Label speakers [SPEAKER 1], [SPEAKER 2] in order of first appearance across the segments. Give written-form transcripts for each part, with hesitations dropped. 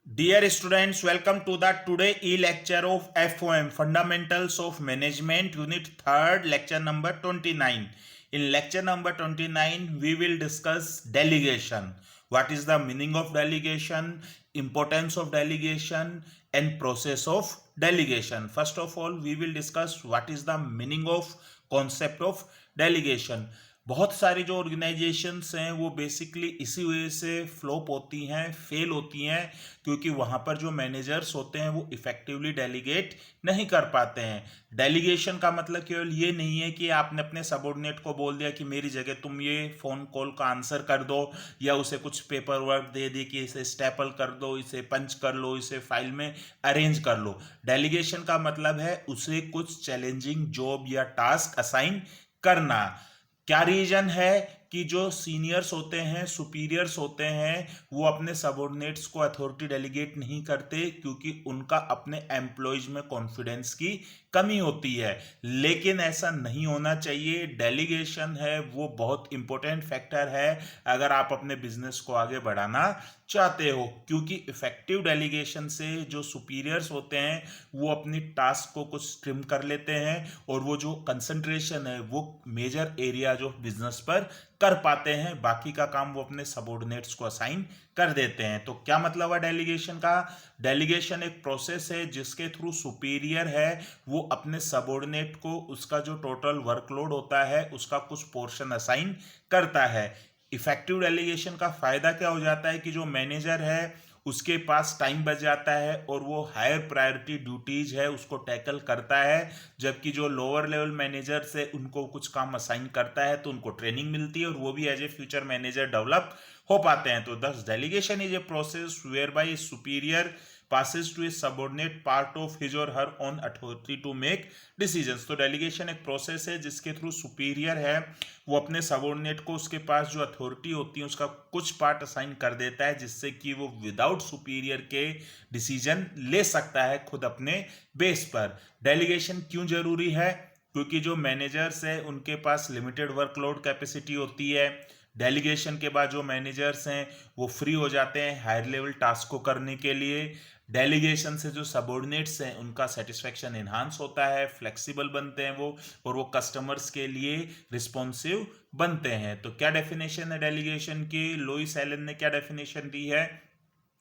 [SPEAKER 1] Dear students, welcome to the today e-lecture of FOM Fundamentals of Management Unit 3rd lecture number 29. In lecture number 29 we will discuss delegation. What is the meaning of delegation, importance of delegation and process of delegation. First of all we will discuss what is the meaning of concept of delegation. बहुत सारी जो organisations हैं वो basically इसी वजह से flop होती हैं, फेल होती हैं, क्योंकि वहाँ पर जो मैनेजर्स होते हैं वो इफेक्टिवली डेलीगेट नहीं कर पाते हैं। डेलीगेशन का मतलब केवल ये नहीं है कि आपने अपने सबऑर्डिनेट को बोल दिया कि मेरी जगह तुम ये फ़ोन कॉल का आंसर कर दो, या उसे कुछ पेपर वर्क दे दी कि इसे स्टेपल कर दो, इसे पंच कर लो, इसे फाइल में अरेंज कर लो। डेलीगेशन का मतलब है उसे कुछ चैलेंजिंग जॉब या टास्क असाइन करना। क्या रीजन है कि जो सीनियर्स होते हैं, सुपीरियर्स होते हैं, वो अपने सबऑर्डिनेट्स को अथॉरिटी डेलीगेट नहीं करते क्योंकि उनका अपने एम्प्लॉयज में कॉन्फिडेंस की कमी होती है। लेकिन ऐसा नहीं होना चाहिए। डेलीगेशन है वो बहुत इंपॉर्टेंट फैक्टर है अगर आप अपने बिजनेस को आगे बढ़ाना चाहते हो, क्योंकि इफेक्टिव डेलीगेशन से जो सुपीरियर्स होते हैं वो अपनी टास्क को कुछ ट्रिम कर लेते हैं और वो जो कंसंट्रेशन है वो मेजर एरिया जो बिजनेस पर कर पाते हैं, बाकी का काम वो अपने सबऑर्डिनेट्स को असाइन कर देते हैं। तो क्या मतलब है डेलीगेशन का? डेलीगेशन एक प्रोसेस है जिसके थ्रू सुपीरियर है वो अपने सबऑर्डिनेट को उसका जो टोटल वर्कलोड होता है उसका कुछ पोर्शन असाइन करता है। इफेक्टिव डेलीगेशन का फायदा क्या हो जाता है कि जो मैनेजर है उसके पास टाइम बच जाता है और वो हायर प्रायोरिटी ड्यूटीज है उसको टैकल करता है, जबकि जो लोअर लेवल मैनेजर्स है उनको कुछ काम असाइन करता है तो उनको ट्रेनिंग मिलती है और वो भी as a future manager develop हो पाते हैं। तो thus delegation is a process whereby superior passes to a subordinate part of his or her own authority to make decisions। तो डेलीगेशन एक प्रोसेस है जिसके थ्रू सुपीरियर है वो अपने सबऑर्डिनेट को उसके पास जो अथॉरिटी होती है उसका कुछ पार्ट असाइन कर देता है, जिससे कि वो विदाउट सुपीरियर के डिसीजन ले सकता है खुद अपने बेस पर। डेलीगेशन क्यों जरूरी है? क्योंकि जो मैनेजर्स है उनके पास लिमिटेड वर्कलोड कैपेसिटी होती है। डेलीगेशन के बाद जो मैनेजर्स हैं वो फ्री हो जाते हैं हायर लेवल टास्क को करने के लिए। डेलीगेशन से जो सबऑर्डिनेट्स हैं उनका सेटिस्फेक्शन एनहांस होता है, फ्लेक्सिबल बनते हैं वो, और वो कस्टमर्स के लिए रिस्पॉन्सिव बनते हैं। तो क्या डेफिनेशन है डेलीगेशन की? लुइस एलन ने क्या डेफिनेशन दी है?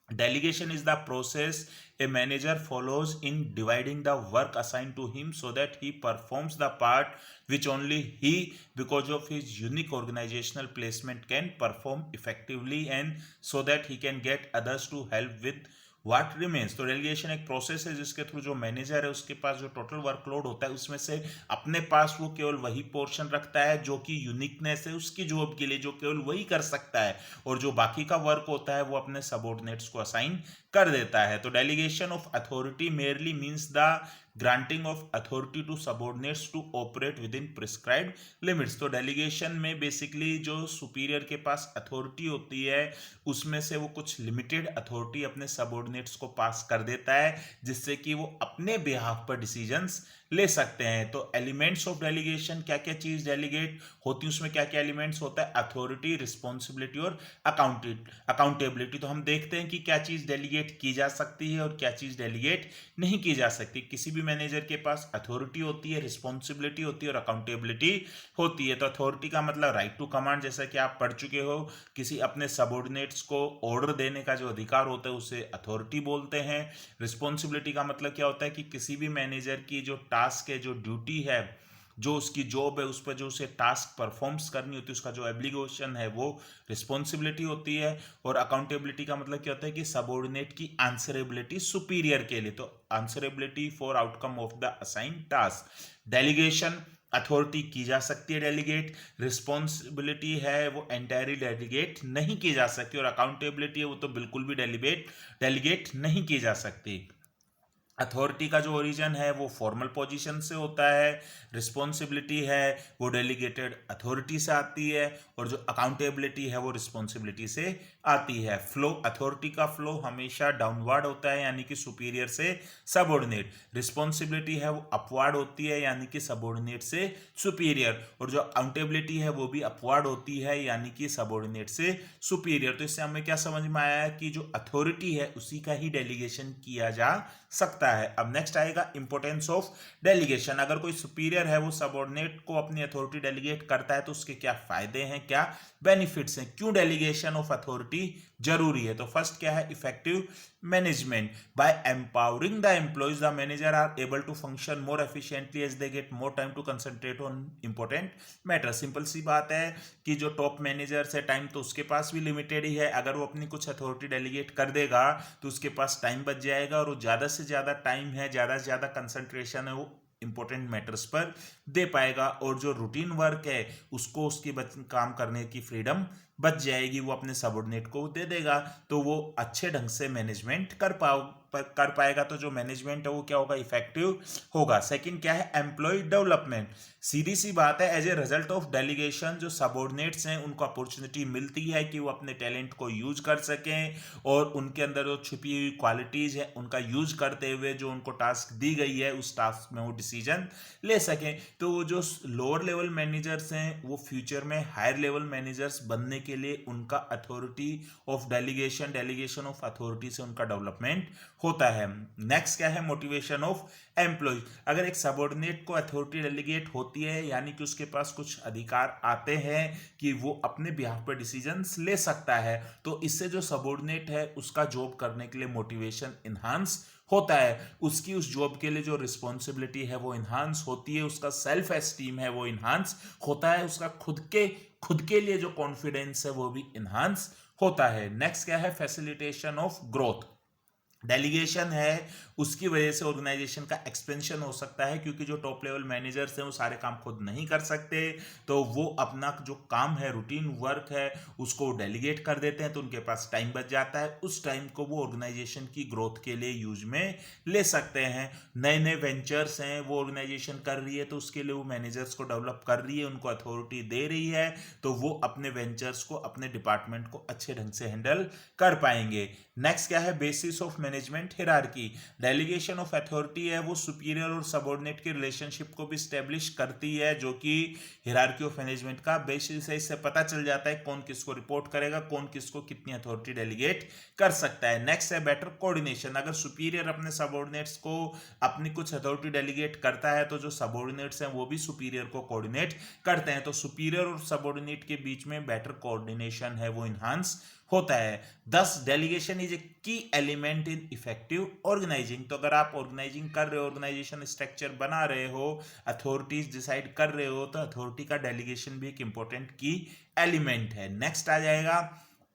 [SPEAKER 1] Delegation is the process a manager follows in dividing the work assigned to him so that he performs the part which only he, because of his unique organizational placement, can perform effectively, and so that he can get others to help with what remains. तो delegation एक process है जिसके through जो manager है उसके पास जो total workload होता है उसमें से अपने पास वो केवल वही पोर्शन रखता है जो कि यूनिकनेस है उसकी जॉब के लिए, जो केवल वही कर सकता है, और जो बाकी का वर्क होता है वो अपने सबऑर्डिनेट्स को असाइन कर देता है। तो delegation of authority merely means the granting of authority to subordinates to operate within prescribed limits. तो डेलीगेशन में बेसिकली जो सुपीरियर के पास अथॉरिटी होती है उसमें से वो कुछ लिमिटेड अथॉरिटी अपने सबऑर्डिनेट्स को पास कर देता है, जिससे कि वो अपने बिहाफ पर डिसीजंस ले सकते हैं। तो एलिमेंट्स ऑफ डेलीगेशन, क्या क्या चीज डेलीगेट होती है उसमें क्या क्या एलिमेंट्स होता है? अथॉरिटी, रिस्पॉन्सिबिलिटी और अकाउंटेबिलिटी। तो हम देखते हैं कि क्या चीज डेलीगेट की जा सकती है और क्या चीज डेलीगेट नहीं की जा सकती। किसी भी मैनेजर के पास अथॉरिटी होती है, रिस्पॉन्सिबिलिटी होती है और अकाउंटेबिलिटी होती है। तो अथॉरिटी का मतलब राइट टू कमांड, जैसा कि आप पढ़ चुके हो, किसी अपने सबऑर्डिनेट्स को ऑर्डर देने का जो अधिकार होता है उसे अथॉरिटी बोलते हैं। रिस्पॉन्सिबिलिटी का मतलब क्या होता है कि किसी भी मैनेजर की जो टास्क है, जो ड्यूटी है, जो उसकी जॉब है, उस पर जो उसे टास्क परफॉर्म्स करनी होती है, उसका जो एब्लिगेशन है वो रिस्पॉन्सिबिलिटी होती है। और अकाउंटेबिलिटी का मतलब क्या होता है कि सबऑर्डिनेट की आंसरेबिलिटी सुपीरियर के लिए, तो answerability for outcome of the assign task. Delegation authority की जा सकती है डेलीगेट, रिस्पॉन्सिबिलिटी है वो एंटायरली डेलीगेट नहीं की जा सकती, और अकाउंटेबिलिटी है वो तो बिल्कुल भी डेलीगेट नहीं की जा सकती। अथॉरिटी का जो ओरिजिन है वो फॉर्मल पोजीशन से होता है, रिस्पॉन्सिबिलिटी है वो डेलीगेटेड अथॉरिटी से आती है, और जो अकाउंटेबिलिटी है वो रिस्पॉन्सिबिलिटी से आती है। फ्लो, अथॉरिटी का फ्लो हमेशा डाउनवर्ड होता है यानी कि सुपीरियर से सबऑर्डिनेट, रिस्पॉन्सिबिलिटी है वो अपवर्ड होती है यानी कि सबऑर्डिनेट से सुपीरियर, और जो अकाउंटेबिलिटी है वो भी अपवर्ड होती है यानी कि सबऑर्डिनेट से सुपीरियर। तो इससे हमें क्या समझ में आया है कि जो अथॉरिटी है उसी का ही डेलीगेशन किया जा सकता है। अब नेक्स्ट आएगा इंपॉर्टेंस ऑफ डेलीगेशन। अगर कोई सुपीरियर है वो सबऑर्डिनेट को अपनी अथॉरिटी डेलीगेट करता है तो उसके क्या फायदे हैं, क्या बेनिफिट्स हैं, क्यों डेलीगेशन ऑफ अथॉरिटी जरूरी है। तो फर्स्ट क्या है, effective management. By empowering the employees the manager are able to function more efficiently as they get more time to concentrate on important matter. Simple सी बात है कि जो टॉप मैनेजर्स है टाइम तो उसके पास भी लिमिटेड ही है, अगर वो अपनी कुछ अथॉरिटी डेलीगेट कर देगा तो उसके पास टाइम बच जाएगा और वो ज़्यादा से ज़्यादा टाइम है, ज़्यादा से ज़्यादा कंसंट्रेशन है वो इंपॉर्टेंट मैटर्स पर दे पाएगा, और जो रूटीन वर्क है उसको उसकी काम करने की फ्रीडम बच जाएगी, वो अपने सबऑर्डिनेट को दे देगा, तो वो अच्छे ढंग से मैनेजमेंट कर पाएगा। तो जो मैनेजमेंट है वो क्या होगा, इफेक्टिव होगा। सेकंड क्या है, एम्प्लॉय डेवलपमेंट। सीधी सी बात है, as a result of delegation जो सबऑर्डिनेट्स हैं उनको अपॉर्चुनिटी मिलती है कि वो अपने टैलेंट को यूज कर सकें और उनके अंदर जो छुपी हुई क्वालिटीज है उनका यूज करते हुए जो उनको टास्क दी गई है उस टास्क में वो डिसीजन ले सकें। तो वो जो लोअर लेवल मैनेजर्स हैं वो फ्यूचर में हायर लेवल मैनेजर्स बनने के लिए उनका authority of delegation of authority से उनका डेवलपमेंट होता है। नेक्स्ट क्या है, मोटिवेशन ऑफ एम्प्लॉय। अगर एक सबऑर्डिनेट को अथॉरिटी डेलीगेट होती है यानी कि उसके पास कुछ अधिकार आते हैं कि वो अपने बिहाफ पर डिसीजंस ले सकता है, तो इससे जो सबऑर्डिनेट है उसका जॉब करने के लिए मोटिवेशन इन्हांस होता है, उसकी उस जॉब के लिए जो रिस्पॉन्सिबिलिटी है वो इन्हांस होती है, उसका सेल्फ एस्टीम है वो इन्हांस होता है, उसका खुद के लिए जो कॉन्फिडेंस है वो भी इन्हांस होता है। नेक्स्ट क्या है, फैसिलिटेशन ऑफ ग्रोथ। डेलीगेशन है उसकी वजह से ऑर्गेनाइजेशन का एक्सपेंशन हो सकता है, क्योंकि जो टॉप लेवल मैनेजर्स हैं वो सारे काम खुद नहीं कर सकते, तो वो अपना जो काम है रूटीन वर्क है उसको डेलीगेट कर देते हैं, तो उनके पास टाइम बच जाता है, उस टाइम को वो ऑर्गेनाइजेशन की ग्रोथ के लिए यूज में ले सकते हैं। नए नए वेंचर्स हैं वो ऑर्गेनाइजेशन कर रही है तो उसके लिए वो मैनेजर्स को डेवलप कर रही है, उनको अथॉरिटी दे रही है, तो वो अपने वेंचर्स को अपने डिपार्टमेंट को अच्छे ढंग से हैंडल कर पाएंगे। नेक्स्ट क्या है, basis of management hierarchy. Delegation of authority है वो सुपीरियर और सबऑर्डिनेट के रिलेशनशिप को भी स्टेब्लिश करती है, जो कि हिरार्की ऑफ मैनेजमेंट का बेसिस है। इससे पता चल जाता है कौन किसको रिपोर्ट करेगा, कौन किसको कितनी अथॉरिटी डेलीगेट कर सकता है। नेक्स्ट है बेटर कोऑर्डिनेशन। अगर सुपीरियर अपने सबऑर्डिनेट्स को अपनी कुछ अथॉरिटी डेलीगेट करता है तो जो सबऑर्डिनेट्स हैं वो भी सुपीरियर को कोऑर्डिनेट करते हैं, तो सुपीरियर और सबऑर्डिनेट के बीच में बेटर कोऑर्डिनेशन है वो इन्हांस होता है। दस डेलीगेशन इज ए की एलिमेंट इन इफेक्टिव ऑर्गेनाइजिंग। तो अगर आप ऑर्गेनाइजिंग कर रहे हो, ऑर्गेनाइजेशन स्ट्रक्चर बना रहे हो, अथॉरिटीज डिसाइड कर रहे हो, तो अथॉरिटी का डेलीगेशन भी एक इंपॉर्टेंट की एलिमेंट है। नेक्स्ट आ जाएगा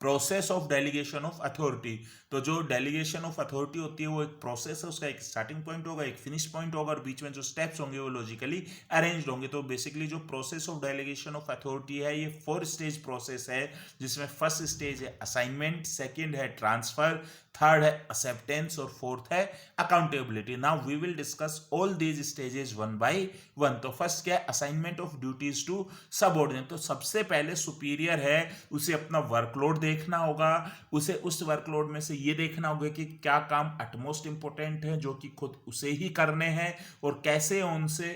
[SPEAKER 1] process of delegation of authority. तो जो डेलीगेशन ऑफ अथॉरिटी होती है वो एक प्रोसेस है, उसका एक स्टार्टिंग पॉइंट होगा, एक फिनिश पॉइंट होगा, और बीच में जो स्टेप्स होंगे वो लॉजिकली अरेंज्ड होंगे। तो बेसिकली जो process of delegation of authority है ये 4 स्टेज प्रोसेस है, जिसमें फर्स्ट स्टेज है असाइनमेंट, सेकंड है ट्रांसफर, थर्ड है एक्सेप्टेंस और फोर्थ है accountability. Now we will discuss all these stages one by one. तो फर्स्ट क्या है, assignment of duties to subordinate. तो सबसे पहले सुपीरियर है उसे अपना वर्कलोड देखना होगा, उसे उस वर्कलोड में से ये देखना होगा कि क्या काम अटमोस्ट इंपॉर्टेंट है जो कि खुद उसे ही करने हैं, और कैसे उनसे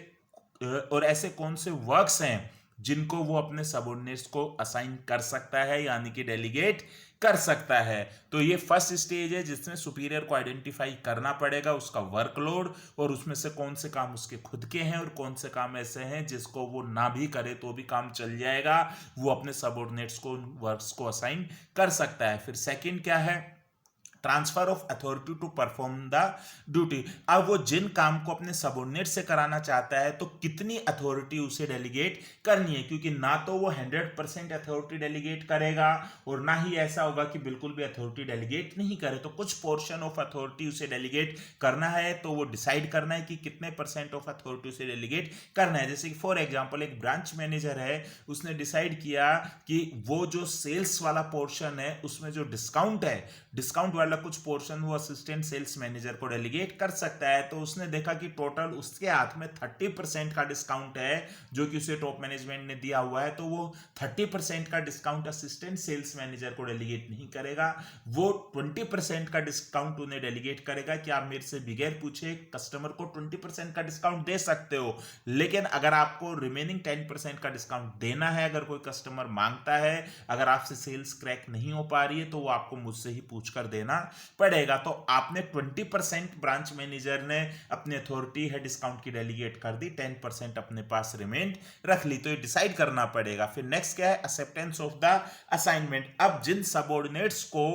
[SPEAKER 1] और ऐसे कौन से वर्क्स हैं जिनको वो अपने सबऑर्डिनेट्स को असाइन कर सकता है यानी कि डेलीगेट कर सकता है। तो ये फर्स्ट स्टेज है जिसमें सुपीरियर को आइडेंटिफाई करना पड़ेगा उसका वर्कलोड, और उसमें से कौन से काम उसके खुद के हैं और कौन से काम ऐसे हैं जिसको वो ना भी करे तो भी काम चल जाएगा, वो अपने सबऑर्डिनेट्स को वर्क्स को असाइन कर सकता है। फिर सेकंड क्या है, transfer of authority to perform the duty. अब वो जिन काम को अपने सबऑर्डिनेट से कराना चाहता है तो कितनी अथॉरिटी उसे डेलीगेट करनी है, क्योंकि ना तो वो 100% अथॉरिटी डेलीगेट करेगा और ना ही ऐसा होगा कि बिल्कुल भी अथॉरिटी डेलीगेट नहीं करे, तो कुछ पोर्शन ऑफ अथॉरिटी उसे डेलीगेट करना है, तो वो डिसाइड करना है कि कितने % ऑफ अथॉरिटी उसे डेलीगेट करना है। जैसे कि फॉर एग्जाम्पल एक ब्रांच मैनेजर है, उसने डिसाइड किया कि वो जो सेल्स वाला पोर्शन है उसमें जो डिस्काउंट है, डिस्काउंट वाला वाला कुछ पोर्शन वो असिस्टेंट सेल्स मैनेजर को डेलीगेट कर सकता है। तो उसने देखा कि टोटल उसके हाथ में 30% का डिस्काउंट है जो कि उसे टॉप मैनेजमेंट ने दिया हुआ है, तो वो 30% का डिस्काउंट असिस्टेंट सेल्स मैनेजर को डेलीगेट नहीं करेगा, वो 20% का डिस्काउंट उन्हें डेलीगेट करेगा कि आप मेरे से बिगैर पूछे कस्टमर को 20% का डिस्काउंट दे सकते हो, लेकिन अगर आपको रिमेनिंग 10% का डिस्काउंट देना है, अगर कोई कस्टमर मांगता है, अगर आपसे सेल्स क्रैक नहीं हो पा रही है, तो वो आपको मुझसे ही पूछकर देना पड़ेगा। तो आपने 20% ब्रांच मैनेजर ने अपनी अथॉरिटी है डिस्काउंट की डेलीगेट कर दी, 10% अपने पास रिमेंड रख ली, तो ये डिसाइड करना पड़ेगा। फिर नेक्स्ट क्या है, एक्सेप्टेंस ऑफ द असाइनमेंट। अब जिन सबऑर्डिनेट्स को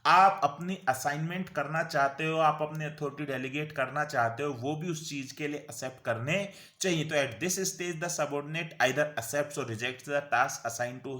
[SPEAKER 1] आप अपनी असाइनमेंट करना चाहते हो, आप अपनी अथॉरिटी डेलीगेट करना चाहते हो, वो भी उस चीज के लिए एक्सेप्ट करने चाहिए। तो at this stage the subordinate either accepts और rejects the task assign to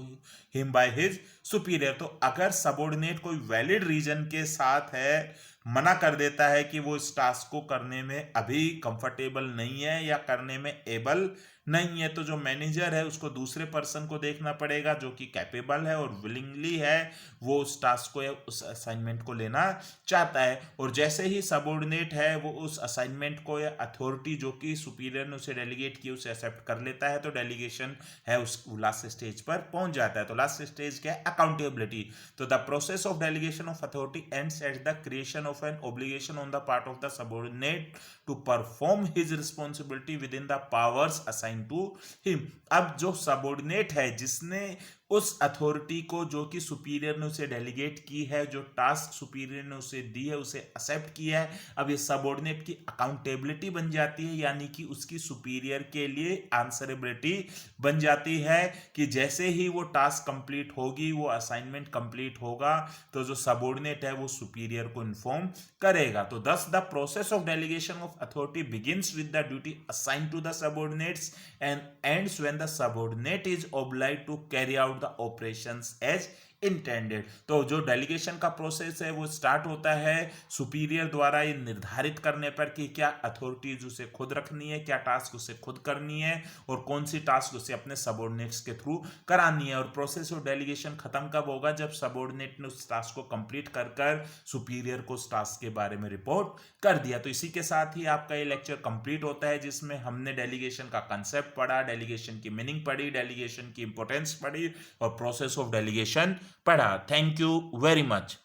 [SPEAKER 1] him by his superior. तो अगर सबऑर्डिनेट कोई वैलिड रीजन के साथ है, मना कर देता है कि वो इस टास्क को करने में अभी कंफर्टेबल नहीं है या करने में एबल नहीं है, तो जो मैनेजर है उसको दूसरे पर्सन को देखना पड़ेगा जो कि कैपेबल है और विलिंगली है, वो उस टास्क को या उस असाइनमेंट को लेना चाहता है। और जैसे ही सबऑर्डिनेट है वो उस असाइनमेंट को या अथॉरिटी जो कि सुपीरियर ने उसे डेलीगेट की उसे एक्सेप्ट कर लेता है, तो डेलीगेशन है उस लास्ट स्टेज पर पहुंच जाता है। तो लास्ट स्टेज क्या है, अकाउंटेबिलिटी। तो the process of delegation of authority ends at the creation of an obligation on the part of the subordinate to perform his responsibility within the powers assign to him. अब जो subordinate है जिसने उस authority को जो कि superior ने उसे डेलीगेट की है, जो टास्क सुपीरियर ने उसे दी है, उसे एक्सेप्ट किया है, अब ये सबऑर्डिनेट की अकाउंटेबिलिटी बन जाती है, यानी कि उसकी सुपीरियर के लिए आंसरेबिलिटी बन जाती है कि जैसे ही वो टास्क कंप्लीट होगी, वो असाइनमेंट कंप्लीट होगा, तो जो सबऑर्डिनेट है वो सुपीरियर को इन्फॉर्म करेगा। तो thus the process of delegation of authority begins with the duty assigned to the subordinates and ends when the subordinate is obliged to carry out the operations as intended. तो जो delegation का process है वो start होता है superior द्वारा ये निर्धारित करने पर कि क्या अथॉरिटीज उसे खुद रखनी है, क्या टास्क उसे खुद करनी है और कौन सी टास्क उसे अपने सबऑर्डिनेट्स के थ्रू करानी है। और प्रोसेस ऑफ डेलीगेशन खत्म कब होगा, जब सबऑर्डिनेट ने उस टास्क को कंप्लीट कर सुपीरियर को उस टास्क के बारे में रिपोर्ट कर दिया। तो इसी के साथ ही आपका ये लेक्चर कंप्लीट होता है, जिसमें हमने डेलीगेशन का कंसेप्ट पढ़ा, डेलीगेशन की मीनिंग पढ़ी, डेलीगेशन की इंपॉर्टेंस पढ़ी और प्रोसेस ऑफ डेलीगेशन पढ़ा। Thank you very much.